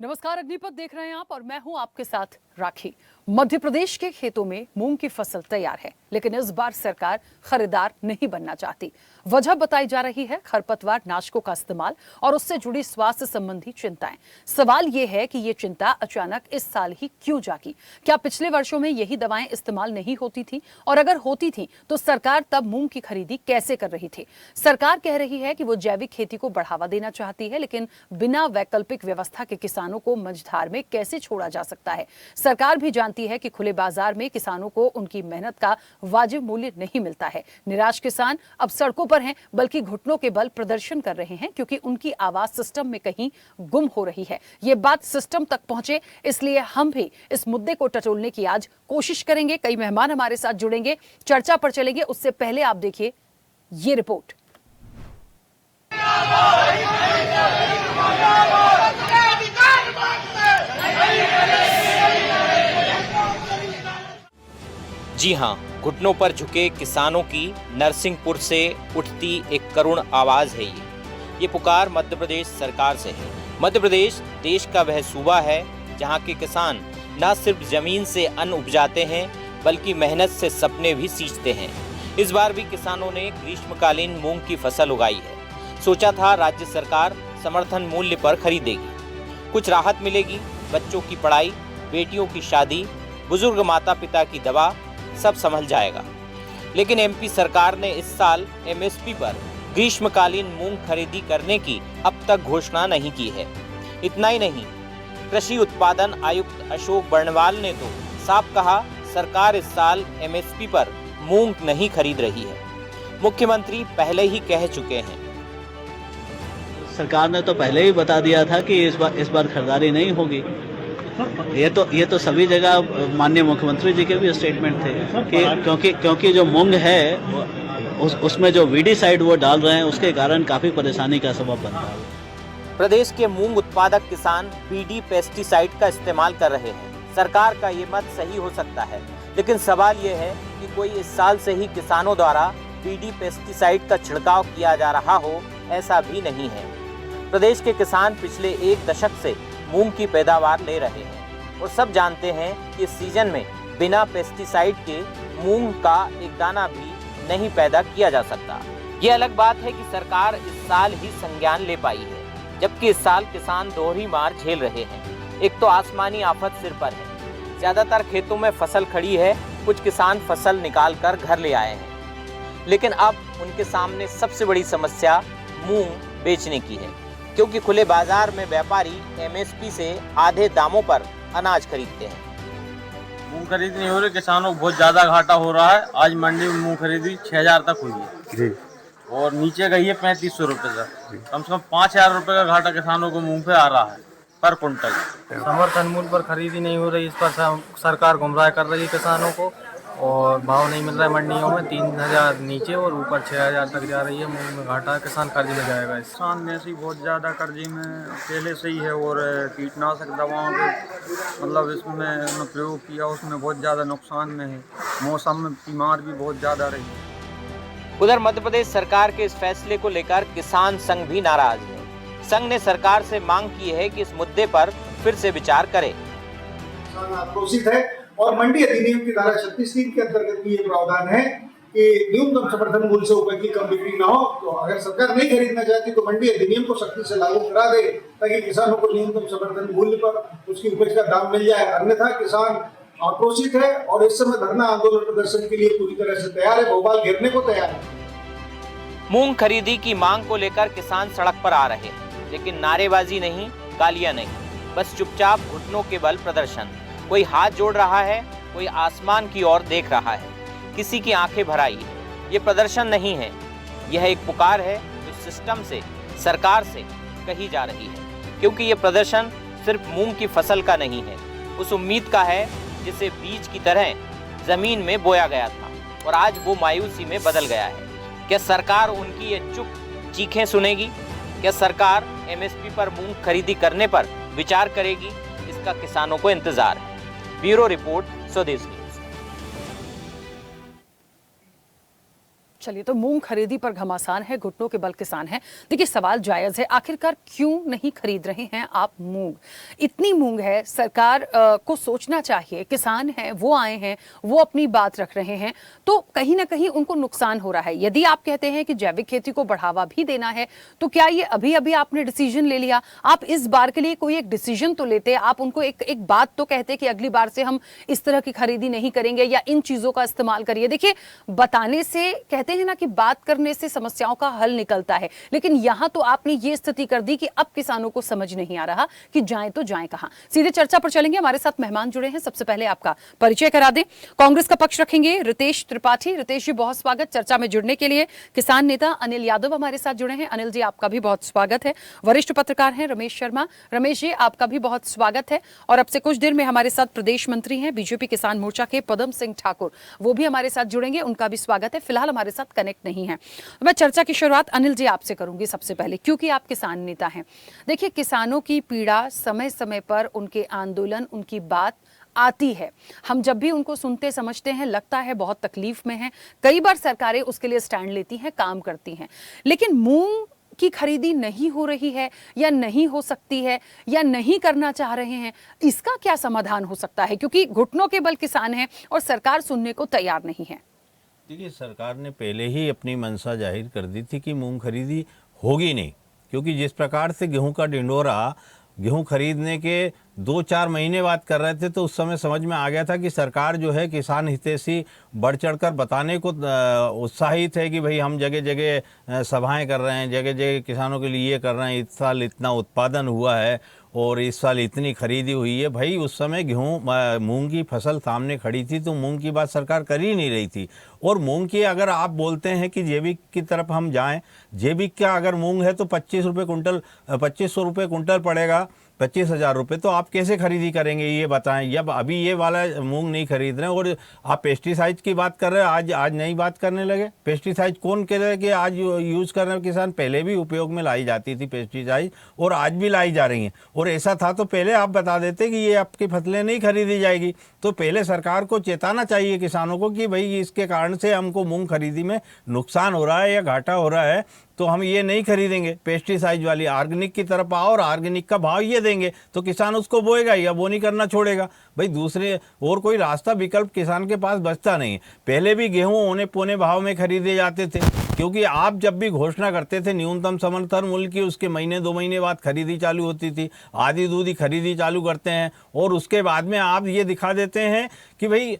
नमस्कार, अग्निपथ देख रहे हैं आप और मैं हूं आपके साथ राखी। मध्य प्रदेश के खेतों में मूंग की फसल तैयार है, लेकिन इस बार सरकार खरीदार नहीं बनना चाहती। वजह बताई जा रही है खरपतवार नाशकों का इस्तेमाल और उससे जुड़ी स्वास्थ्य संबंधी चिंताएं। सवाल ये है कि ये चिंता अचानक इस साल ही क्यों जागी? क्या पिछले वर्षों में यही दवाएं इस्तेमाल नहीं होती थी? और अगर होती थी तो सरकार तब मूंग की खरीदी कैसे कर रही थी? सरकार कह रही है कि वो जैविक खेती को बढ़ावा देना चाहती है, लेकिन बिना वैकल्पिक व्यवस्था के किसानों को मझधार में कैसे छोड़ा जा सकता है? सरकार भी जानती है कि खुले बाजार में किसानों को उनकी मेहनत का वाजिब मूल्य नहीं मिलता है। निराश किसान अब सड़कों पर हैं, बल्कि घुटनों के बल प्रदर्शन कर रहे हैं, क्योंकि उनकी आवाज सिस्टम में कहीं गुम हो रही है। ये बात सिस्टम तक पहुंचे, इसलिए हम भी इस मुद्दे को टटोलने की आज कोशिश करेंगे। कई मेहमान हमारे साथ जुड़ेंगे, चर्चा पर चलेंगे। उससे पहले आप देखिए ये रिपोर्ट। जी हाँ, घुटनों पर झुके किसानों की नरसिंहपुर से उठती एक करुण आवाज है ये पुकार मध्य प्रदेश सरकार से है। मध्य प्रदेश देश का वह सूबा है जहाँ के किसान न सिर्फ जमीन से अन्न उपजाते हैं, बल्कि मेहनत से सपने भी सींचते हैं। इस बार भी किसानों ने ग्रीष्मकालीन मूंग की फसल उगाई है। सोचा था राज्य सरकार समर्थन मूल्य पर खरीदेगी, कुछ राहत मिलेगी, बच्चों की पढ़ाई, बेटियों की शादी, बुजुर्ग माता पिता की दवा, सब संभल जाएगा। लेकिन एमपी सरकार ने इस साल एमएसपी पर ग्रीष्मकालीन मूंग खरीदी करने की अब तक घोषणा नहीं की है। इतना ही नहीं, कृषि उत्पादन आयुक्त अशोक बर्णवाल ने तो साफ कहा, सरकार इस साल एमएसपी पर मूंग नहीं खरीद रही है। मुख्यमंत्री पहले ही कह चुके हैं। सरकार ने तो पहले ही बता दिया था कि इस बार खरीदारी नहीं होगी। ये तो सभी जगह माननीय मुख्यमंत्री जी के भी स्टेटमेंट थे कि क्योंकि जो मूंग है उसमें जो वीडीसाइड वो डाल रहे हैं, उसके कारण काफी परेशानी का सबब बन रहा है। प्रदेश के मूंग उत्पादक किसान बीडी पेस्टिसाइड का इस्तेमाल कर रहे हैं। सरकार का ये मत सही हो सकता है, लेकिन सवाल ये है कि कोई इस साल से ही किसानों द्वारा बीडी पेस्टिसाइड का छिड़काव किया जा रहा हो, ऐसा भी नहीं है। प्रदेश के किसान पिछले एक दशक से मूंग की पैदावार ले रहे हैं और सब जानते हैं कि इस सीजन में बिना पेस्टिसाइड के मूंग का एक दाना भी नहीं पैदा किया जा सकता। ये अलग बात है कि सरकार इस साल ही संज्ञान ले पाई है, जबकि इस साल किसान दोहरी मार झेल रहे हैं। एक तो आसमानी आफत सिर पर है, ज्यादातर खेतों में फसल खड़ी है, कुछ किसान फसल निकाल कर घर ले आए हैं, लेकिन अब उनके सामने सबसे बड़ी समस्या मूंग बेचने की है, क्योंकि खुले बाजार में व्यापारी एमएसपी से आधे दामों पर अनाज खरीदते हैं। मूंग खरीदी नहीं हो रही, किसानों को बहुत ज्यादा घाटा हो रहा है। आज मंडी में मूंग खरीदी 6000 तक हुई है जी, और नीचे गई है 3500 रुपए तक। कम से कम 5000 रुपए का घाटा किसानों को मूंग पे आ रहा है पर कुंटल। समर्थन मूल्य पर खरीदी नहीं हो रही, इस पर सरकार गुमराह कर रही है किसानों को, और भाव नहीं मिल रहा है मंडियों में। 3000 नीचे और ऊपर 6000 तक जा रही है। मूंग में घाटा, किसान कर्ज में जाएगा। किसान में से बहुत ज़्यादा कर्जे में पहले से ही है, और कीटनाशक दवाओं के मतलब इसमें प्रयोग किया, उसमें बहुत ज़्यादा नुकसान में है। मौसम में बीमार भी बहुत ज़्यादा रही है। उधर मध्य प्रदेश सरकार के इस फैसले को लेकर किसान संघ भी नाराज है। संघ ने सरकार से मांग की है कि इस मुद्दे पर फिर से विचार करे। किसान आक्रोशित है और मंडी अधिनियम की धारा 36(3) के अंतर्गत भी ये प्रावधान है कि न्यूनतम समर्थन मूल्य से ऊपर की कम बिक्री ना हो। तो अगर सरकार नहीं खरीदना चाहती तो मंडी अधिनियम को सख्ती से लागू करा दे, ताकि किसानों को न्यूनतम समर्थन मूल्य पर उसकी उपज का दाम मिल जाए। अन्यथा किसान आक्रोशित है और इस समय धरना आंदोलन प्रदर्शन के लिए पूरी तरह से तैयार है, भोपाल घेरने को तैयार है। मूंग खरीदी की मांग को लेकर किसान सड़क पर आ रहे हैं, लेकिन नारेबाजी नहीं, गालियां नहीं, बस चुपचाप घुटनों के बल प्रदर्शन। कोई हाथ जोड़ रहा है, कोई आसमान की ओर देख रहा है, किसी की आंखें भर आई है। ये प्रदर्शन नहीं है, यह एक पुकार है जो सिस्टम से, सरकार से कही जा रही है, क्योंकि ये प्रदर्शन सिर्फ मूंग की फसल का नहीं है, उस उम्मीद का है जिसे बीज की तरह जमीन में बोया गया था और आज वो मायूसी में बदल गया है। क्या सरकार उनकी ये चुप चीखें सुनेगी? क्या सरकार एमएसपी पर मूंग खरीदी करने पर विचार करेगी? इसका किसानों को इंतजार है। ब्यूरो रिपोर्ट, स्वदेश न्यूज। चलिए, तो मूंग खरीदी पर घमासान है, घुटनों के बल किसान है। देखिए, सवाल जायज है, आखिरकार क्यों नहीं खरीद रहे हैं आप मूंग? इतनी मूंग है, सरकार को सोचना चाहिए। किसान हैं, वो आए हैं, वो अपनी बात रख रहे हैं, तो कहीं ना कहीं उनको नुकसान हो रहा है। यदि आप कहते हैं कि जैविक खेती को बढ़ावा भी देना है, तो क्या ये अभी अभी आपने डिसीजन ले लिया? आप इस बार के लिए कोई एक डिसीजन तो लेते, आप उनको एक बात तो कहते कि अगली बार से हम इस तरह की खरीदी नहीं करेंगे या इन चीजों का इस्तेमाल करिए। देखिए, बताने से, कहते हैं ना कि बात करने से समस्याओं का हल निकलता है, लेकिन यहां तो आपने ये स्थिति कर दी कि अब किसानों को समझ नहीं आ रहा कि जाएं तो जाएं कहां। सीधे चर्चा पर चलेंगे, हमारे साथ मेहमान जुड़े हैं। सबसे पहले आपका परिचय करा दें। कांग्रेस का पक्ष रखेंगे रितेश त्रिपाठी। रितेश जी, बहुत स्वागत चर्चा में जुड़ने के लिए। किसान नेता अनिल यादव हमारे साथ जुड़े हैं। अनिल जी, आपका भी बहुत स्वागत है। वरिष्ठ पत्रकार हैं रमेश शर्मा। रमेश जी, आपका भी बहुत स्वागत है। और अब से कुछ देर में हमारे साथ प्रदेश मंत्री हैं बीजेपी किसान मोर्चा के पदम सिंह ठाकुर, वो भी हमारे साथ जुड़ेंगे, उनका भी स्वागत है। फिलहाल हमारे साथ कनेक्ट नहीं है। मैं चर्चा की शुरुआत अनिल जी आपसे करूंगी सबसे पहले, क्योंकि आप किसान नेता हैं। देखिए, किसानों की पीड़ा, समय समय पर उनके आंदोलन, उनकी बात आती है। हम जब भी उनको सुनते समझते हैं, लगता है बहुत तकलीफ में हैं। कई बार सरकारें उसके लिए स्टैंड लेती हैं, काम करती हैं, लेकिन मूंग की खरीदी नहीं हो रही है या नहीं हो सकती है या नहीं करना चाह रहे हैं, इसका क्या समाधान हो सकता है? क्योंकि घुटनों के बल किसान हैं और सरकार सुनने को तैयार नहीं है। देखिए, सरकार ने पहले ही अपनी मंशा जाहिर कर दी थी कि मूंग खरीदी होगी नहीं, क्योंकि जिस प्रकार से गेहूं का ढिंडोरा गेहूं खरीदने के 2-4 महीने बाद कर रहे थे, तो उस समय समझ में आ गया था कि सरकार जो है किसान हितैषी बढ़ चढ़कर बताने को उत्साहित है कि भाई हम जगह जगह सभाएं कर रहे हैं, जगह जगह किसानों के लिए ये कर रहे हैं, इस साल इतना उत्पादन हुआ है और इस साल इतनी खरीदी हुई है। भाई उस समय गेहूं मूंग की फसल सामने खड़ी थी, तो मूंग की बात सरकार कर ही नहीं रही थी। और मूंग की अगर आप बोलते हैं कि जैविक की तरफ हम जाएं, जैविक का अगर मूंग है तो 2500 रुपये कुंटल पड़ेगा, 25,000 रुपये। तो आप कैसे खरीदी करेंगे ये बताएं। जब अभी ये वाला मूंग नहीं खरीद रहे हैं और आप पेस्टिसाइड की बात कर रहे हैं, आज नई बात करने लगे। पेस्टिसाइड कौन कह रहे हैं कि आज यूज़ कर रहे हैं किसान? पहले भी उपयोग में लाई जाती थी पेस्टिसाइड और आज भी लाई जा रही हैं। और ऐसा था तो पहले आप बता देते कि ये आपकी फसलें नहीं खरीदी जाएगी। तो पहले सरकार को चेताना चाहिए किसानों को कि भाई इसके कारण से हमको मूंग खरीदी में नुकसान हो रहा है या घाटा हो रहा है, तो हम ये नहीं खरीदेंगे। पेस्टिसाइड वाली ऑर्गेनिक की तरफ आओ और ऑर्गेनिक का भाव ये देंगे तो किसान उसको बोएगा या बोनी करना छोड़ेगा। भाई दूसरे और कोई रास्ता विकल्प किसान के पास बचता नहीं है। पहले भी गेहूं औने पौने भाव में खरीदे जाते थे, क्योंकि आप जब भी घोषणा करते थे न्यूनतम समर्थन मूल्य की, उसके महीने 2 महीने बाद खरीदी चालू होती थी। आधी दूधी खरीदी चालू करते हैं और उसके बाद में आप ये दिखा देते हैं कि भाई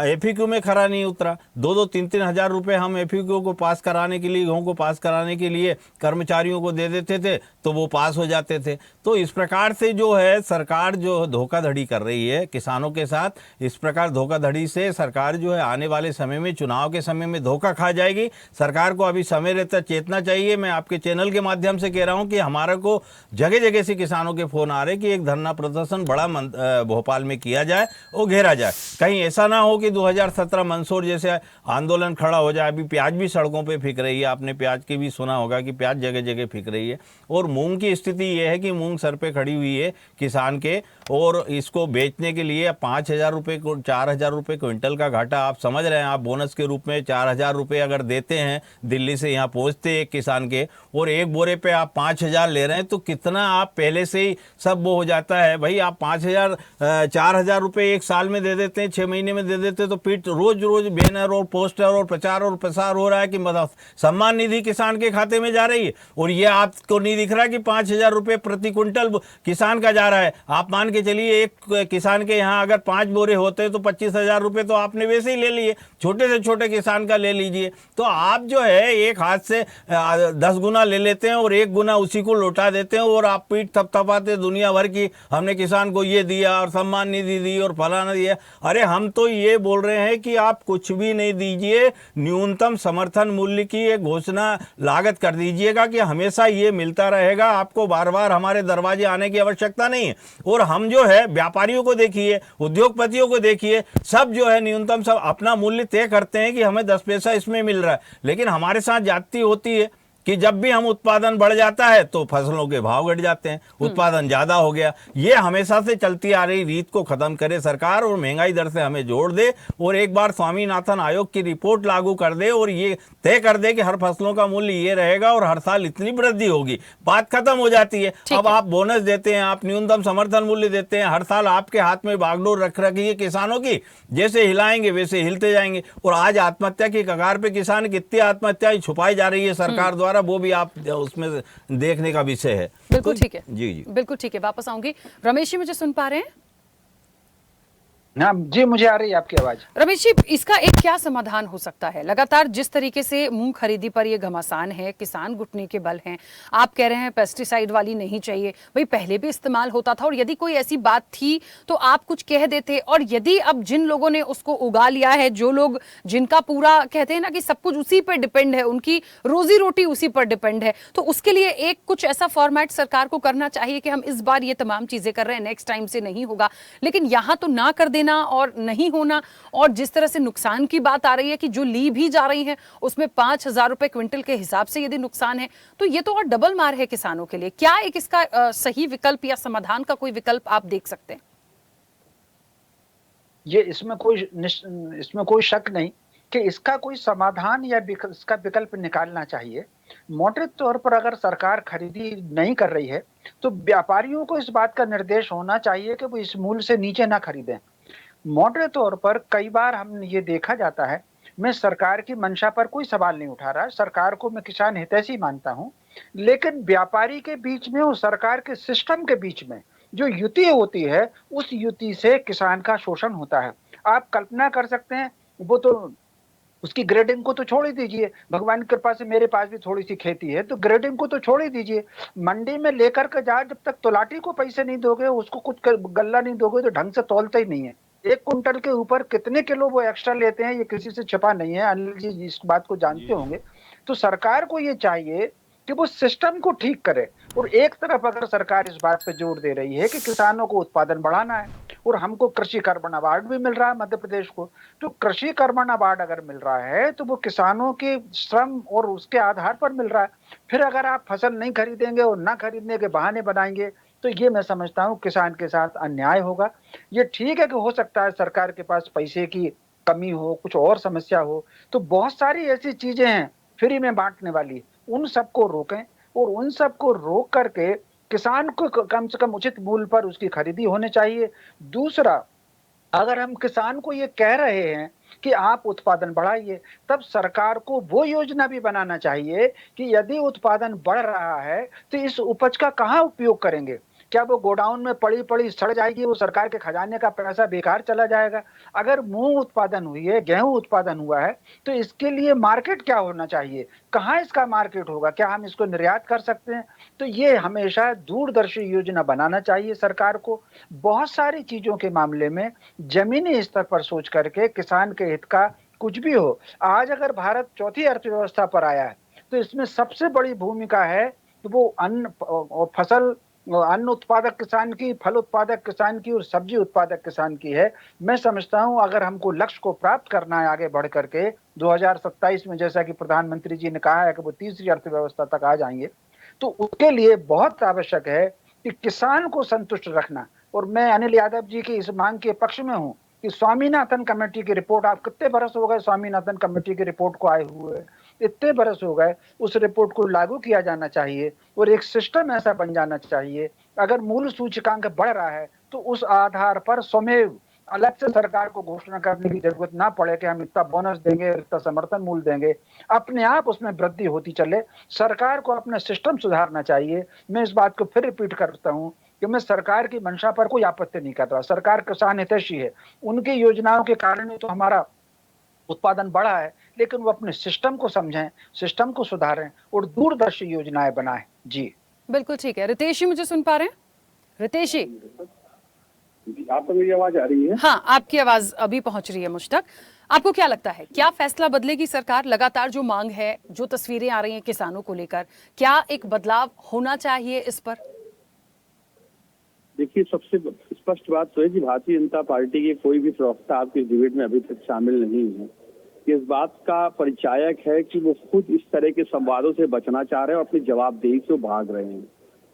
एफीक्यू में खरा नहीं उतरा। 2-3 हज़ार रुपये हम एफीक्यू को पास कराने के लिए, गेहूं को पास कराने के लिए कर्मचारियों को दे देते थे तो वो पास हो जाते थे। तो इस प्रकार से जो है सरकार जो धोखाधड़ी कर रही है किसानों के साथ, इस प्रकार धोखाधड़ी से सरकार जो है आने वाले समय में, चुनाव के समय में धोखा खा जाएगी। सरकार को अभी समय रहता चेतना चाहिए। मैं आपके चैनल के माध्यम से कह रहा हूँ कि हमारे को जगह जगह से किसानों के फोन आ रहे कि एक धरना प्रदर्शन बड़ा भोपाल में किया जाए और घेरा जाए। कहीं ऐसा ना हो कि 2017 मंदसौर जैसे आंदोलन खड़ा हो जाए। अभी प्याज भी सड़कों पे फिक रही है, आपने प्याज की भी सुना होगा कि प्याज जगह जगह फिक रही है। और मूंग की स्थिति ये है कि मूंग सर पे खड़ी हुई है किसान के, और इसको बेचने के लिए 5,000 रुपये को 4,000 रुपये क्विंटल का घाटा आप समझ रहे हैं। आप बोनस के रूप में 4,000 रुपये अगर देते हैं, दिल्ली से यहाँ पहुँचते एक किसान के, और एक बोरे पे आप 5,000 ले रहे हैं, तो कितना आप पहले से ही सब वो हो जाता है। भाई आप 4,000 रुपये एक साल में दे देते हैं, 6 महीने में दे देते हैं, तो फिर रोज रोज बैनर और पोस्टर और प्रचार और प्रसार हो रहा है कि मतलब सम्मान निधि किसान के खाते में जा रही है। और ये आपको नहीं दिख रहा कि 5,000 रुपये प्रति क्विंटल किसान का जा रहा है। आप मान के चलिए एक किसान के यहाँ अगर 5 बोरे होते हैं तो 25,000 रुपये तो आपने वैसे ही ले लिए, छोटे से छोटे किसान का ले लीजिए। तो आप जो है एक हाथ से 10 गुना ले लेते हैं और 1 गुना उसी को लौटा देते हैं, और आप पीठ थपथपाते दुनिया भर की, हमने किसान को ये दिया और सम्मान निधि दी और फलाना दिया। अरे हम तो ये बोल रहे हैं कि आप कुछ भी नहीं दीजिए, न्यूनतम समर्थन मूल्य की एक घोषणा लागत कर दीजिएगा कि हमेशा ये मिलता रहेगा, आपको बार बार हमारे दरवाजे आने की आवश्यकता नहीं है। और हम जो है व्यापारियों को देखिए, उद्योगपतियों को देखिए, सब जो है न्यूनतम सब अपना मूल्य तय करते हैं कि हमें 10 पैसा इसमें मिल रहा है, लेकिन हमारे साथ जाती होती है कि जब भी हम उत्पादन बढ़ जाता है तो फसलों के भाव घट जाते हैं, उत्पादन ज्यादा हो गया। ये हमेशा से चलती आ रही रीत को खत्म करे सरकार और महंगाई दर से हमें जोड़ दे और एक बार स्वामीनाथन आयोग की रिपोर्ट लागू कर दे और ये तय कर दे कि हर फसलों का मूल्य ये रहेगा और हर साल इतनी वृद्धि होगी, बात खत्म हो जाती है। अब आप बोनस देते हैं, आप न्यूनतम समर्थन मूल्य देते हैं, हर साल आपके हाथ में बागडोर रख रखी है किसानों की, जैसे हिलाएंगे वैसे हिलते जाएंगे। और आज आत्महत्या की कगार पे किसान, कितनी आत्महत्याएं छुपाई जा रही है सरकार द्वारा, वो भी आप उसमें देखने का विषय है। बिल्कुल ठीक है, जी जी बिल्कुल ठीक है। वापस आऊंगी। रमेश जी, मुझे सुन पा रहे हैं? हाँ जी, मुझे आ रही है आपकी आवाज। रमेश जी, इसका एक क्या समाधान हो सकता है? लगातार जिस तरीके से मूंग खरीदी पर ये घमासान है, किसान घुटने के बल हैं, आप कह रहे हैं पेस्टिसाइड वाली नहीं चाहिए, भाई पहले भी इस्तेमाल होता था और यदि कोई ऐसी बात थी तो आप कुछ कह देते। और यदि अब जिन लोगों ने उसको उगा लिया है, जो लोग जिनका पूरा कहते हैं ना कि सब कुछ उसी पर डिपेंड है, उनकी रोजी रोटी उसी पर डिपेंड है, तो उसके लिए एक कुछ ऐसा फॉर्मेट सरकार को करना चाहिए कि हम इस बार ये तमाम चीजें कर रहे हैं, नेक्स्ट टाइम से नहीं होगा। लेकिन यहां तो ना कर देना और नहीं होना, और जिस तरह से नुकसान की बात आ रही है कि जो ली भी जा रही है उसमें 5,000 रुपए क्विंटल के हिसाब से यदि नुकसान है तो ये तो और डबल मार है किसानों के लिए। क्या एक इसका सही विकल्प या समाधान का कोई विकल्प आप देख सकते हैं? ये इसमें कोई शक नहीं कि इसका कोई समाधान या इसका विकल्प निकालना चाहिए। मोटे तौर पर अगर सरकार खरीदी नहीं कर रही है तो व्यापारियों को इस बात का निर्देश होना चाहिए कि वो इस मूल्य से नीचे ना खरीदें। मोटे तौर पर कई बार हम ये देखा जाता है, मैं सरकार की मंशा पर कोई सवाल नहीं उठा रहा, सरकार को मैं किसान हितैषी मानता हूं, लेकिन व्यापारी के बीच में और सरकार के सिस्टम के बीच में जो युति होती है, उस युति से किसान का शोषण होता है। आप कल्पना कर सकते हैं, वो तो उसकी ग्रेडिंग को तो छोड़ ही दीजिए, भगवान की कृपा से मेरे पास भी थोड़ी सी खेती है, तो ग्रेडिंग को तो छोड़ ही दीजिए, मंडी में लेकर के जा, जब तक तौलाटी को पैसे नहीं दोगे, उसको कुछ गल्ला नहीं दोगे, तो ढंग से तौलता ही नहीं है। 1 कुंटल के ऊपर कितने किलो वो एक्स्ट्रा लेते हैं, ये किसी से छिपा नहीं है, अनिल जी इस बात को जानते होंगे। तो सरकार को ये चाहिए कि वो सिस्टम को ठीक करे। और एक तरफ अगर सरकार इस बात पे जोर दे रही है कि किसानों को उत्पादन बढ़ाना है, और हमको कृषि कर्मण अवार्ड भी मिल रहा है मध्य प्रदेश को, तो कृषि कर्मण अवार्ड अगर मिल रहा है तो वो किसानों के श्रम और उसके आधार पर मिल रहा है। फिर अगर आप फसल नहीं खरीदेंगे और ना खरीदने के बहाने बनाएंगे तो ये मैं समझता हूँ किसान के साथ अन्याय होगा। ये ठीक है कि हो सकता है सरकार के पास पैसे की कमी हो, कुछ और समस्या हो, तो बहुत सारी ऐसी चीजें हैं फ्री में बांटने वाली, उन सबको रोकें और उन सबको रोक करके किसान को कम से कम उचित मूल्य पर उसकी खरीदी होनी चाहिए। दूसरा, अगर हम किसान को ये कह रहे हैं कि आप उत्पादन बढ़ाइए, तब सरकार को वो योजना भी बनाना चाहिए कि यदि उत्पादन बढ़ रहा है तो इस उपज का कहाँ उपयोग करेंगे। क्या वो गोडाउन में पड़ी पड़ी सड़ जाएगी, वो सरकार के खजाने का पैसा बेकार चला जाएगा? अगर मूंग उत्पादन हुई है, गेहूं उत्पादन हुआ है, तो इसके लिए मार्केट क्या होना चाहिए, कहाँ इसका मार्केट होगा, क्या हम इसको निर्यात कर सकते हैं? तो ये हमेशा दूरदर्शी योजना बनाना चाहिए सरकार को। बहुत सारी चीजों के मामले में जमीनी स्तर पर सोच करके किसान के हित का कुछ भी हो। आज अगर भारत चौथी अर्थव्यवस्था पर आया है तो इसमें सबसे बड़ी भूमिका है कि वो अन्न और फसल, अन्न उत्पादक किसान की, फल उत्पादक किसान की और सब्जी उत्पादक किसान की है। मैं समझता हूं अगर हमको लक्ष्य को प्राप्त करना है आगे बढ़ करके 2027 में, जैसा कि प्रधानमंत्री जी ने कहा है कि वो तीसरी अर्थव्यवस्था तक आ जाएंगे, तो उसके लिए बहुत आवश्यक है कि किसान को संतुष्ट रखना। और मैं अनिल यादव जी की इस मांग के पक्ष में हूं कि स्वामीनाथन कमेटी की रिपोर्ट, आप कितने बरस हो गए स्वामीनाथन कमेटी की रिपोर्ट को आए हुए, इतने बरस हो गए, उस रिपोर्ट को लागू किया जाना चाहिए और एक सिस्टम ऐसा बन जाना चाहिए। अगर मूल्य सूचकांक बढ़ रहा है तो उस आधार पर स्वयं अलग से सरकार को घोषणा करने की जरूरत ना पड़े कि हम इतना बोनस देंगे, इतना समर्थन मूल्य देंगे, अपने आप उसमें वृद्धि होती चले। सरकार को अपना सिस्टम सुधारना चाहिए। मैं इस बात को फिर रिपीट करता हूँ कि मैं सरकार की मंशा पर कोई आपत्ति नहीं कर रहा, सरकार किसान हितैषी है, उनकी योजनाओं के कारण ही तो हमारा उत्पादन बढ़ा है, लेकिन वो अपने सिस्टम को समझें, सिस्टम को सुधारें और दूरदर्शी योजनाएं बनाएं। जी बिल्कुल ठीक है। रितेश जी, मुझे सुन पा रहे हैं? रितेश जी, आपको मेरी आवाज आ रही है? हाँ, आपकी आवाज अभी पहुंच रही है मुझ तक। आपको क्या लगता है, क्या फैसला बदलेगी सरकार? लगातार जो मांग है, जो तस्वीरें आ रही हैं किसानों को लेकर, क्या एक बदलाव होना चाहिए इस पर? देखिए, सबसे स्पष्ट बात तो है कि भारतीय जनता पार्टी के कोई भी प्रवक्ता आपके डिबेट में अभी तक शामिल नहीं है। ये इस बात का परिचायक है कि वो खुद इस तरह के संवादों से बचना चाह रहे हैं और अपनी जवाबदेही से भाग रहे हैं।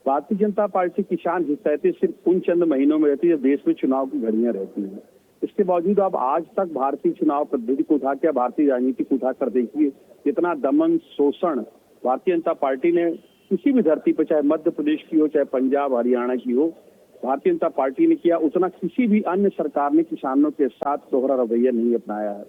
भारतीय जनता पार्टी किसान हितायती सिर्फ उन चंद महीनों में रहती है जब देश में चुनाव की घड़ियां रहती हैं। इसके बावजूद आप आज तक भारतीय चुनाव पद्धति को उठा के भारतीय राजनीति को उठा कर देखिए, जितना दमन शोषण भारतीय जनता पार्टी ने किसी भी धरती पर, चाहे मध्य प्रदेश की हो, चाहे पंजाब हरियाणा की हो, भारतीय जनता पार्टी ने किया, उतना किसी भी अन्य सरकार ने किसानों के साथ दोहरा रवैया नहीं अपनाया है।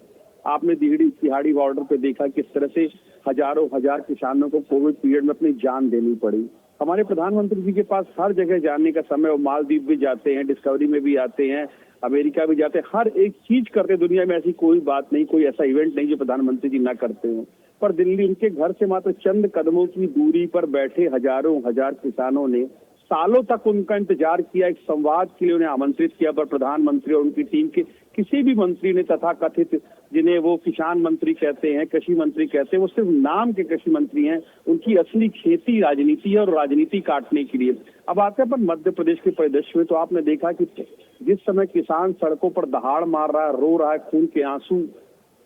आपने तिहाड़ी बॉर्डर पे देखा किस तरह से हजारों हजार किसानों को कोविड पीरियड में अपनी जान देनी पड़ी। हमारे प्रधानमंत्री जी के पास हर जगह जाने का समय, वो मालदीव भी जाते हैं, डिस्कवरी में भी आते हैं, अमेरिका भी जाते हैं, हर एक चीज करते हैं। दुनिया में ऐसी कोई बात नहीं, कोई ऐसा इवेंट नहीं जो प्रधानमंत्री जी ना करते हो। पर दिल्ली, उनके घर से मात्र चंद कदमों की दूरी पर बैठे हजारों हजार किसानों ने सालों तक उनका इंतजार किया, एक संवाद के लिए उन्हें आमंत्रित किया, पर प्रधानमंत्री और उनकी टीम के किसी भी मंत्री ने, तथाकथित जिन्हें वो किसान मंत्री कहते हैं, कृषि मंत्री कहते हैं, वो सिर्फ नाम के कृषि मंत्री हैं। उनकी असली खेती राजनीति है और राजनीति काटने के लिए। अब आते हैं अपन मध्य प्रदेश के परिदृश्य में, तो आपने देखा कि जिस समय किसान सड़कों पर दहाड़ मार रहा है, रो रहा है, खून के आंसू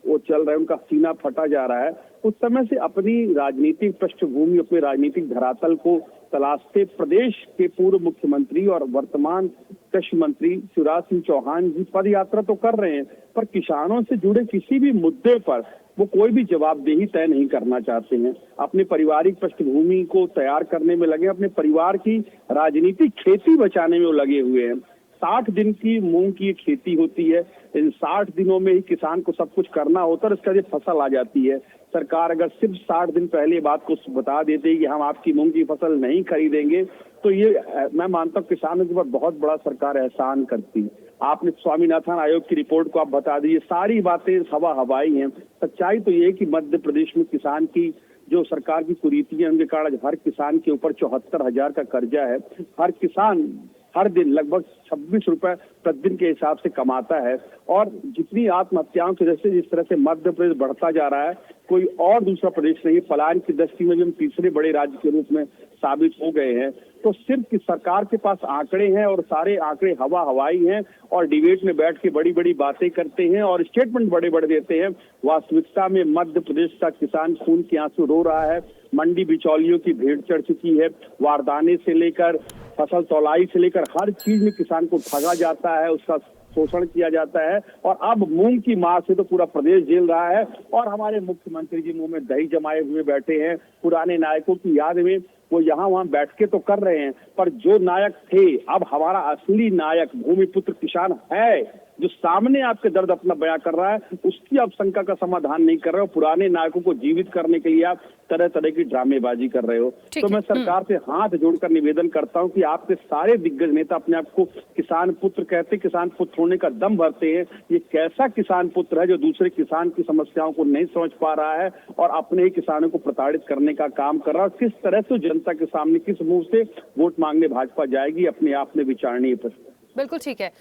वो चल रहे हैं, उनका सीना फटा जा रहा है, उस समय से अपनी राजनीतिक पृष्ठभूमि, अपने राजनीतिक धरातल को तलाशते प्रदेश के पूर्व मुख्यमंत्री और वर्तमान कृषि मंत्री शिवराज सिंह चौहान जी पद यात्रा तो कर रहे हैं, पर किसानों से जुड़े किसी भी मुद्दे पर वो कोई भी जवाबदेही तय नहीं करना चाहते हैं। अपने पारिवारिक पृष्ठभूमि को तैयार करने में लगे, अपने परिवार की राजनीतिक खेती बचाने में वो लगे हुए हैं। 60 दिन की मूंग की खेती होती है, इन 60 दिनों में ही किसान को सब कुछ करना होता है, इसका जो फसल आ जाती है। सरकार अगर सिर्फ 60 दिन पहले बात को बता देती कि हम आपकी मूंग की फसल नहीं खरीदेंगे, तो ये मैं मानता हूँ किसानों के ऊपर बहुत बड़ा सरकार एहसान करती। आपने स्वामीनाथन आयोग की रिपोर्ट को आप बता दी, सारी बातें हवा हवाई हैं। सच्चाई तो ये है कि मध्य प्रदेश में किसान की जो सरकार की कुरीतियां, उनके कारण हर किसान के ऊपर 74,000 का कर्जा है। हर किसान हर दिन लगभग 26 रुपए प्रतिदिन के हिसाब से कमाता है, और जितनी आत्महत्याओं की वजह से जिस तरह से मध्य प्रदेश बढ़ता जा रहा है, कोई और दूसरा प्रदेश नहीं। पलायन की दृष्टि में भी हम तीसरे बड़े राज्य के रूप में साबित हो गए हैं। तो सिर्फ कि सरकार के पास आंकड़े हैं और सारे आंकड़े हवा हवाई हैं, और डिबेट में बैठ के बड़ी बड़ी बातें करते हैं और स्टेटमेंट बड़े बड़े देते हैं। वास्तविकता में मध्य प्रदेश का किसान खून के आंसू रो रहा है। मंडी बिचौलियों की भीड़ चढ़ चुकी है। वारदाने से लेकर फसल तौलाई से लेकर हर चीज में किसान को ठगा जाता है, उसका शोषण किया जाता है। और अब मूंग की मार से तो पूरा प्रदेश झेल रहा है, और हमारे मुख्यमंत्री जी मुंह में दही जमाए हुए बैठे हैं। पुराने नायकों की याद में वो यहाँ वहाँ बैठ के तो कर रहे हैं, पर जो नायक थे, अब हमारा असली नायक भूमिपुत्र किसान है, जो सामने आपके दर्द अपना बयां कर रहा है, उसकी आप शंका का समाधान नहीं कर रहे हो। पुराने नायकों को जीवित करने के लिए आप तरह तरह की ड्रामेबाजी कर रहे हो। तो मैं सरकार से हाथ जोड़कर निवेदन करता हूं कि आपके सारे दिग्गज नेता अपने आप को किसान पुत्र कहते, किसान पुत्र होने का दम भरते हैं। ये कैसा किसान पुत्र है जो दूसरे किसान की समस्याओं को नहीं समझ पा रहा है और अपने ही किसानों को प्रताड़ित करने का काम कर रहा है? किस तरह से जनता के सामने, किस मुंह से वोट मांगने भाजपा जाएगी, अपने आप में विचारणीय प्रश्न। बिल्कुल ठीक है।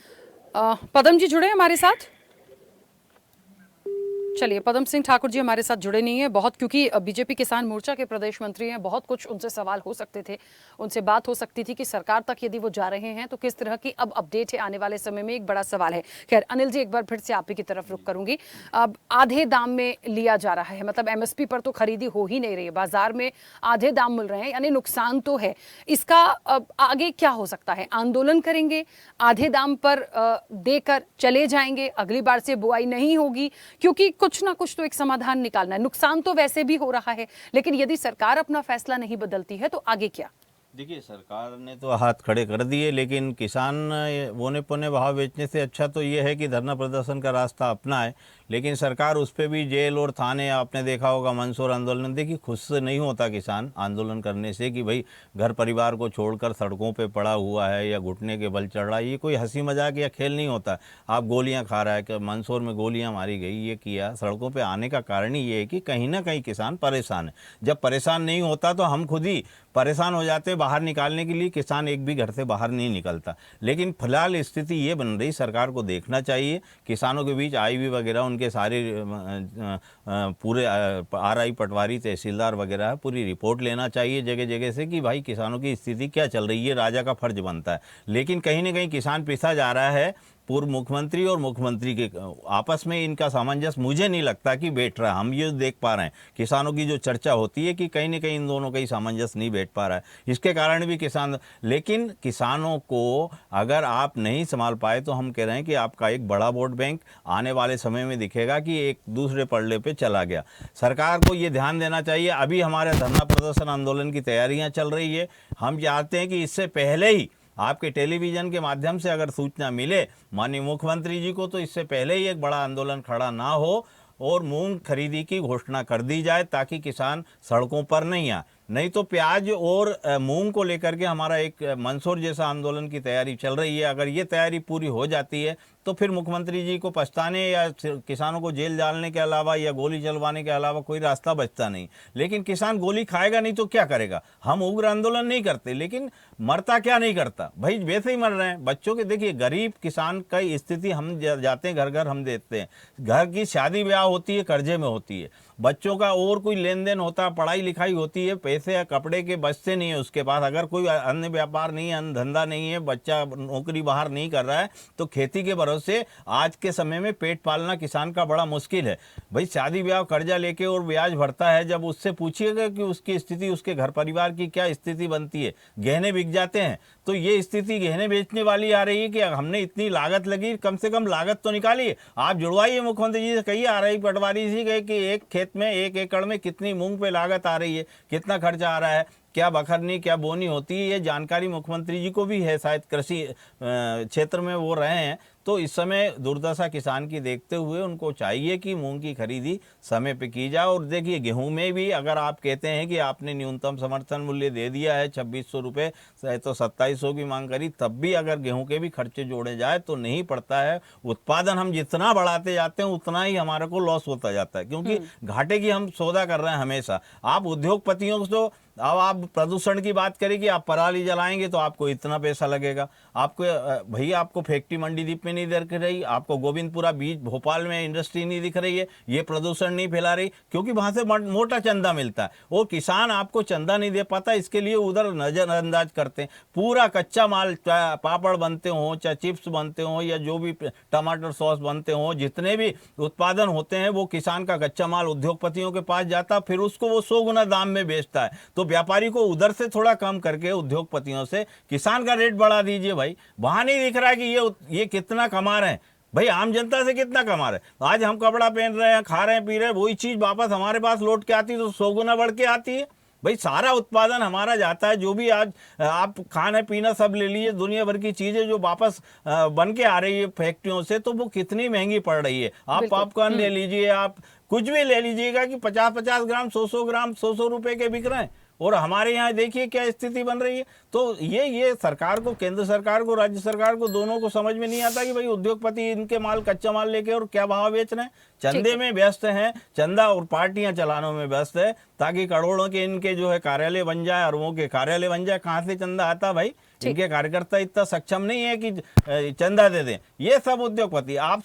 पदम जी जुड़े हमारे साथ। चलिए, पदम सिंह ठाकुर जी हमारे साथ जुड़े नहीं है बहुत, क्योंकि बीजेपी किसान मोर्चा के प्रदेश मंत्री हैं। बहुत कुछ उनसे सवाल हो सकते थे, उनसे बात हो सकती थी कि सरकार तक यदि वो जा रहे हैं तो किस तरह की अब अपडेट है आने वाले समय में, एक बड़ा सवाल है। खैर अनिल जी, एक बार फिर से आप ही की तरफ रुख करूंगी। अब आधे दाम में लिया जा रहा है, मतलब एमएसपी पर तो खरीदी हो ही नहीं रही है, बाजार में आधे दाम मिल रहे हैं, यानी नुकसान तो है। इसका आगे क्या हो सकता है? आंदोलन करेंगे, आधे दाम पर देकर चले जाएंगे, अगली बार से बुआई नहीं होगी? क्योंकि कुछ ना कुछ तो एक समाधान निकालना है। नुकसान तो वैसे भी हो रहा है, लेकिन यदि सरकार अपना फैसला नहीं बदलती है तो आगे क्या? देखिए, सरकार ने तो हाथ खड़े कर दिए, लेकिन किसान बोने पौने भाव बेचने से अच्छा तो ये है कि धरना प्रदर्शन का रास्ता अपनाए। लेकिन सरकार उस पर भी जेल और थाने, आपने देखा होगा मंसूर आंदोलन, देखिए खुद से नहीं होता किसान आंदोलन करने से कि भाई घर परिवार को छोड़कर सड़कों पे पड़ा हुआ है या घुटने के बल चढ़ रहा है। ये कोई हंसी मजाक या खेल नहीं होता। आप गोलियां खा रहा है कि मंसूर में गोलियां मारी गई, ये किया। सड़कों पे आने का कारण ही ये है कि कहीं ना कहीं किसान परेशान है। जब परेशान नहीं होता तो हम खुद ही परेशान हो जाते। बाहर निकालने के लिए किसान एक भी घर से बाहर नहीं निकलता। लेकिन फिलहाल स्थिति ये बन रही, सरकार को देखना चाहिए किसानों के बीच आईवी वगैरह, उनके सारे पूरे आरआई पटवारी तहसीलदार वगैरह पूरी रिपोर्ट लेना चाहिए जगह जगह से कि भाई किसानों की स्थिति क्या चल रही है। राजा का फर्ज बनता है। लेकिन कहीं ना कहीं किसान पिसा जा रहा है पूर्व मुख्यमंत्री और मुख्यमंत्री के आपस में इनका सामंजस्य मुझे नहीं लगता कि बैठ रहा है। हम ये देख पा रहे हैं किसानों की जो चर्चा होती है कि कहीं ना कहीं इन दोनों का ही सामंजस्य नहीं बैठ पा रहा है, इसके कारण भी किसान, लेकिन किसानों को अगर आप नहीं संभाल पाए तो हम कह रहे हैं कि आपका एक बड़ा वोट बैंक आने वाले समय में दिखेगा कि एक दूसरे पड़ले पे चला गया। सरकार को ये ध्यान देना चाहिए। अभी हमारे धरना प्रदर्शन आंदोलन की तैयारियां चल रही है। हम चाहते हैं कि इससे पहले ही आपके टेलीविजन के माध्यम से अगर सूचना मिले माननीय मुख्यमंत्री जी को, तो इससे पहले ही एक बड़ा आंदोलन खड़ा ना हो और मूंग खरीदी की घोषणा कर दी जाए ताकि किसान सड़कों पर नहीं आए। नहीं तो प्याज और मूंग को लेकर के हमारा एक मंदसौर जैसा आंदोलन की तैयारी चल रही है। अगर ये तैयारी पूरी हो जाती है तो फिर मुख्यमंत्री जी को पछताने या किसानों को जेल डालने के अलावा या गोली चलवाने के अलावा कोई रास्ता बचता नहीं। लेकिन किसान गोली खाएगा नहीं तो क्या करेगा? हम उग्र आंदोलन नहीं करते, लेकिन मरता क्या नहीं करता भाई, वैसे ही मर रहे हैं बच्चों के। देखिए गरीब किसान की स्थिति, हम जाते हैं घर घर, हम देखते हैं घर की शादी ब्याह होती है कर्जे में होती है, बच्चों का और कोई लेन देन होता है, पढ़ाई लिखाई होती है, पैसे या कपड़े के बचते नहीं है उसके पास। अगर कोई अन्य व्यापार नहीं है, अन्य धंधा नहीं है, बच्चा नौकरी बाहर नहीं कर रहा है तो खेती के भरोसे आज के समय में पेट पालना किसान का बड़ा मुश्किल है। भाई शादी ब्याह कर्जा लेके और ब्याज भरता है, जब उससे पूछिएगा कि उसकी स्थिति, उसके घर परिवार की क्या स्थिति बनती है, गहने बिक जाते हैं। तो ये स्थिति गहने बेचने वाली आ रही है कि हमने इतनी लागत लगी, कम से कम लागत तो निकालिए। आप जुड़वाइए मुख्यमंत्री जी से, कहिए आ रही पटवारी जी गए कि एक खेत में 1 एकड़ में कितनी मूंग पे लागत आ रही है, कितना खर्चा आ रहा है, क्या बखरनी क्या बोनी होती है, ये जानकारी मुख्यमंत्री जी को भी है, शायद कृषि क्षेत्र में वो रहे हैं। तो इस समय दुर्दशा किसान की देखते हुए उनको चाहिए कि मूंग की खरीदी समय पे की जाए। और देखिए गेहूं में भी अगर आप कहते हैं कि आपने न्यूनतम समर्थन मूल्य दे दिया है 2600 रुपये, तो 2700 की मांग करी, तब भी अगर गेहूं के भी खर्चे जोड़े जाए तो नहीं पड़ता है। उत्पादन हम जितना बढ़ाते जाते हैं उतना ही हमारे को लॉस होता जाता है, क्योंकि घाटे की हम सौदा कर रहे हैं हमेशा। आप उद्योगपतियों को, अब आप प्रदूषण की बात करें कि आप पराली जलाएंगे तो आपको इतना पैसा लगेगा, आपको भैया आपको फैक्ट्री मंडी द्वीप में नहीं दिख रही, आपको गोविंदपुरा बीच भोपाल में इंडस्ट्री नहीं दिख रही है, ये प्रदूषण नहीं फैला रही, क्योंकि वहां से मोटा चंदा मिलता है और किसान आपको चंदा नहीं दे पाता, इसके लिए उधर नजरअंदाज करते हैं। पूरा कच्चा माल, चाहे पापड़ बनते हो, चाहे चिप्स बनते हो, या जो भी टमाटर सॉस बनते हो, जितने भी उत्पादन होते हैं वो किसान का कच्चा माल उद्योगपतियों के पास जाता, फिर उसको वो 100 गुना दाम में बेचता है। तो व्यापारी को उधर से थोड़ा कम करके उद्योगपतियों से किसान का रेट बढ़ा दीजिए। भाई वहां नहीं दिख रहा कि ये कितना कमा रहे हैं, भाई आम जनता से कितना कमा रहे हैं। आज हम कपड़ा पहन रहे हैं, खा रहे हैं, पी रहे हैं, वही चीज वापस हमारे पास लौट के आती है तो 100 गुना बढ़ के आती है। भाई सारा उत्पादन हमारा जाता है, जो भी आज आप खाने पीना सब ले लीजिए, दुनिया भर की चीजें जो वापस बन के आ रही है फैक्ट्रियों से, तो वो कितनी महंगी पड़ रही है। आप पॉपकॉर्न ले लीजिए, आप कुछ भी ले लीजिएगा कि 50-50 ग्राम, 100-100 ग्राम 100-100 रुपए के बिक रहे हैं, और हमारे यहाँ देखिए क्या स्थिति बन रही है। तो ये सरकार को, केंद्र सरकार को, राज्य सरकार को, दोनों को समझ में नहीं आता कि भाई उद्योगपति इनके माल, कच्चा माल लेके और क्या भाव बेच रहे हैं। चंदे में व्यस्त हैं, चंदा और पार्टियां चलाने में व्यस्त है, ताकि करोड़ों के इनके जो है कार्यालय बन जाए, अरबों के कार्यालय बन जाए। कहाँ से चंदा आता भाई? इनके कार्यकर्ता इतना सक्षम नहीं है कि चंदा दे दें। ये सब उद्योगपति, आप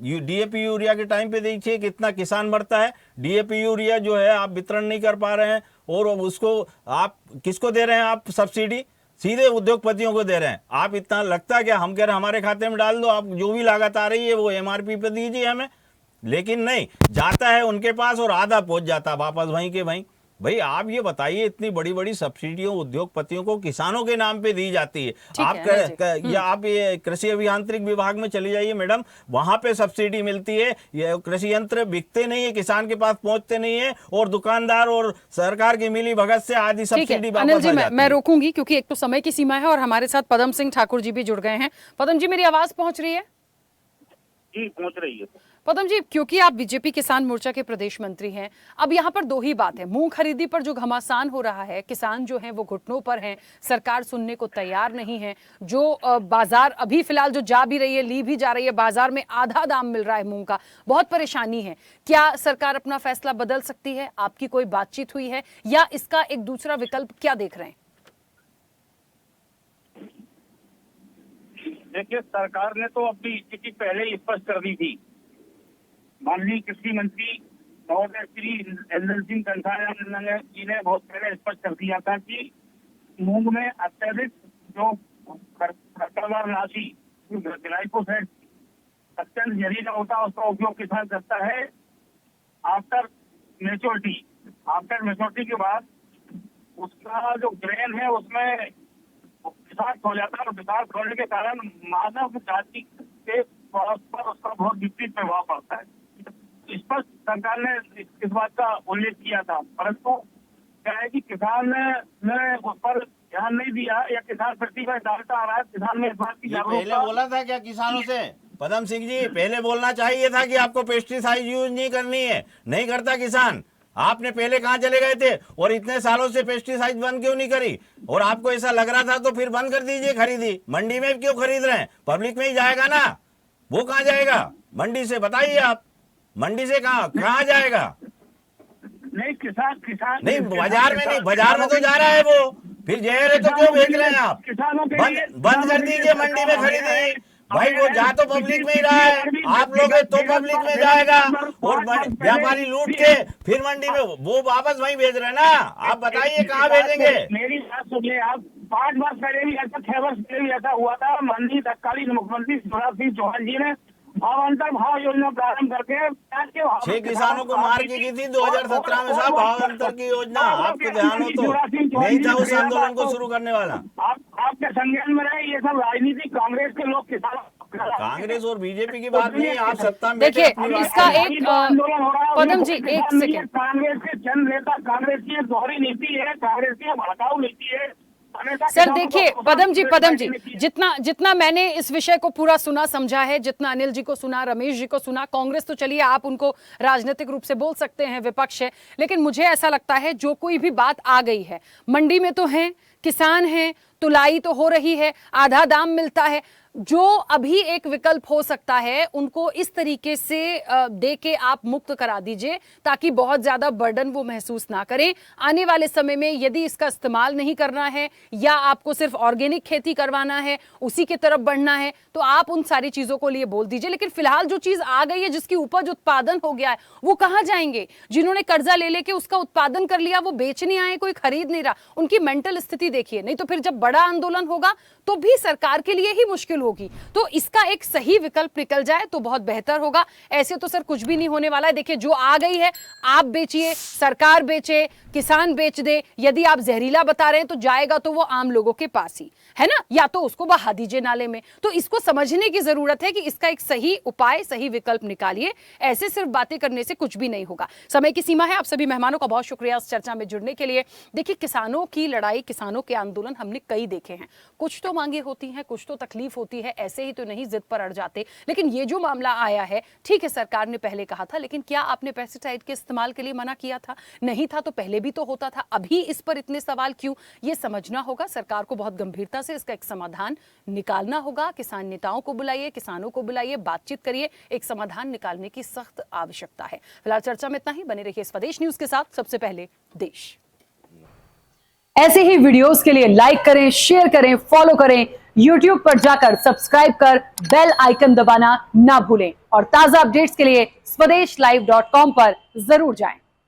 डीएपी यूरिया के टाइम पे देखिए कितना किसान मरता है। डीएपी यूरिया जो है आप वितरण नहीं कर पा रहे हैं, और उसको आप किसको दे रहे हैं? आप सब्सिडी सीधे उद्योगपतियों को दे रहे हैं। आप इतना लगता है क्या? हम कह रहे हैं हमारे खाते में डाल दो, आप जो भी लागत आ रही है वो एमआरपी पे दीजिए हमें, लेकिन नहीं, जाता है उनके पास और आधा पहुंच जाता है वापस वहीं के वहीं। भाई आप ये बताइए, इतनी बड़ी बड़ी सब्सिडियों उद्योगपतियों को किसानों के नाम पे दी जाती है। आप ये कृषि अभियांत्रिक विभाग में चली जाइए मैडम, वहां पे सब्सिडी मिलती है, ये कृषि यंत्र बिकते नहीं है, किसान के पास पहुंचते नहीं है, और दुकानदार और सरकार की मिली भगत से आधी सब्सिडी वापस आ जाती है। मैं रोकूंगी क्योंकि एक तो समय की सीमा है, और हमारे साथ पदम सिंह ठाकुर जी भी जुड़ गए हैं। पदम जी, मेरी आवाज पहुंच रही है? जी पहुंच रही है। पदम जी, क्योंकि आप बीजेपी किसान मोर्चा के प्रदेश मंत्री हैं, अब यहाँ पर दो ही बात है। मूंग खरीदी पर जो घमासान हो रहा है, किसान जो हैं वो घुटनों पर हैं, सरकार सुनने को तैयार नहीं है। जो बाजार अभी फिलहाल जो जा भी रही है, ली भी जा रही है, बाजार में आधा दाम मिल रहा है मूंग का, बहुत परेशानी है। क्या सरकार अपना फैसला बदल सकती है? आपकी कोई बातचीत हुई है, या इसका एक दूसरा विकल्प क्या देख रहे हैं? देखिए, सरकार ने तो अपनी स्थिति पहले ही स्पष्ट कर दी थी। माननीय कृषि मंत्री महोदय श्री इंद्र सिंह कंसाया जी ने बहुत पहले स्पष्ट कर दिया था कि मूंग में अत्यधिक जो खरपतवार राशि ग्लाइफोसेट अत्यंत जहरीला होता है, उसका उपयोग किसान करता है आफ्टर मेच्योरिटी। आफ्टर मेच्योरिटी के बाद उसका जो ग्रेन है उसमें विषाक्त हो जाता है, और विषाक्त होने के कारण मानव जाति के पर उसका बहुत विपरीत प्रभाव पड़ता है। स्पष्ट सरकार ने इस बात का उल्लेख किया था, परंतु क्या है कि किसान ने उस पर ध्यान नहीं दिया, या किसान प्रति का डालता आ रहा है। किसान में इस बात की पहले जागरूकता बोला था क्या किसानों से? पदम सिंह जी, पहले बोलना चाहिए था कि आपको पेस्टिसाइड यूज नहीं करनी है, नहीं करता किसान। आपने पहले कहाँ चले गए थे? और इतने सालों से पेस्टिसाइड बंद क्यों नहीं करी? और आपको ऐसा लग रहा था तो फिर बंद कर दीजिए खरीदी। मंडी में क्यों खरीद रहे हैं? पब्लिक में ही जाएगा ना, वो कहाँ जाएगा? मंडी से बताइए आप, मंडी से कहाँ जाएगा? नहीं, किसान नहीं, बाजार में नहीं, बाजार में तो जा रहा है वो, फिर जहर है तो क्यों बेच रहे हैं आप? बंद कर दीजिए मंडी में खरीदी। भाई वो जा तो पब्लिक में ही रहा है, आप लोग तो पब्लिक में जाएगा, और व्यापारी लूट के फिर मंडी में वो वापस वहीं भेज रहे हैं ना। आप बताइए कहाँ भेजेंगे? मेरी बात सुनिए आप। 5 वर्ष पहले भी ऐसा, 6 वर्ष पहले भी ऐसा हुआ था। मंडी तत्कालीन मुख्यमंत्री शिवराज सिंह चौहान जी ने भावांतर भाव योजना प्रारंभ करके 6 किसानों को मार के की थी 2017 में साहब भावांतर की योजना। आपको ध्यान हो तो नहीं था उस आंदोलन को शुरू करने वाला। आपके संज्ञान में रहे ये सब राजनीति, कांग्रेस के लोग किसान, कांग्रेस और बीजेपी की बात नहीं, आप सत्ता में देखिए इसका एक आंदोलन हो रहा है। पदम जी, एक सेकंड। कांग्रेस के चंद नेता, कांग्रेस की दोहरी नीति है, कांग्रेस की भड़काऊ नीति है। सर देखिए पदम जी, जितना मैंने इस विषय को पूरा सुना समझा है, जितना अनिल जी को सुना, रमेश जी को सुना, कांग्रेस तो चलिए आप उनको राजनीतिक रूप से बोल सकते हैं, विपक्ष है, लेकिन मुझे ऐसा लगता है जो कोई भी बात आ गई है, मंडी में तो है, किसान है, तुलाई तो हो रही है, आधा दाम मिलता है, जो अभी एक विकल्प हो सकता है उनको इस तरीके से दे के आप मुक्त करा दीजिए ताकि बहुत ज्यादा बर्डन वो महसूस ना करें। आने वाले समय में यदि इसका इस्तेमाल नहीं करना है या आपको सिर्फ ऑर्गेनिक खेती करवाना है, उसी की तरफ बढ़ना है, तो आप उन सारी चीजों को लिए बोल दीजिए। लेकिन फिलहाल जो चीज आ गई है, जिसकी उपज उत्पादन हो गया है, वो कहां जाएंगे? जिन्होंने कर्जा ले लेके उसका उत्पादन कर लिया, वो बेचने आए, कोई खरीद नहीं रहा, उनकी मेंटल स्थिति देखिए। नहीं तो फिर जब बड़ा आंदोलन होगा तो भी सरकार के लिए ही मुश्किल होगी। तो इसका एक सही विकल्प निकल जाए तो बहुत बेहतर होगा। ऐसे तो सर कुछ भी नहीं होने वाला है। देखिए जो आ गई है आप बेचिए, सरकार बेचे, किसान बेच दे। यदि आप जहरीला बता रहे हैं तो जाएगा तो वो आम लोगों के पास ही है ना, या तो उसको बहा दीजिए नाले में। तो इसको समझने की जरूरत है कि इसका एक सही उपाय, सही विकल्प निकालिए। ऐसे सिर्फ बातें करने से कुछ भी नहीं होगा। समय की सीमा है। आप सभी मेहमानों का बहुत शुक्रिया इस चर्चा में जुड़ने के लिए। देखिए किसानों की लड़ाई, किसानों के आंदोलन हमने कई देखे हैं। कुछ तो मांगे होती हैं, कुछ तो तकलीफ होती है, ऐसे ही तो नहीं जिद पर अड़ जाते। लेकिन ये जो मामला आया है, ठीक है सरकार ने पहले कहा था, लेकिन क्या आपने पेस्टिसाइड के इस्तेमाल के लिए मना किया था? नहीं था तो पहले भी तो होता था। अभी इस पर इतने सवाल क्यों? ये समझना होगा। सरकार को बहुत गंभीरता से इसका एक समाधान निकालना होगा। किसान नेताओं को बुलाइए, किसानों को बुलाइए, बातचीत करिए, एक समाधान निकालने की सख्त आवश्यकता है। फिलहाल चर्चा में इतना ही। बने रहिए स्वदेश न्यूज के साथ। सबसे पहले देश। ऐसे ही वीडियोस के लिए लाइक करें, शेयर करें, फॉलो करें। YouTube पर जाकर सब्सक्राइब कर बेल आइकन दबाना ना भूलें और ताजा अपडेट्स के लिए स्वदेशलाइव.com पर जरूर जाएं।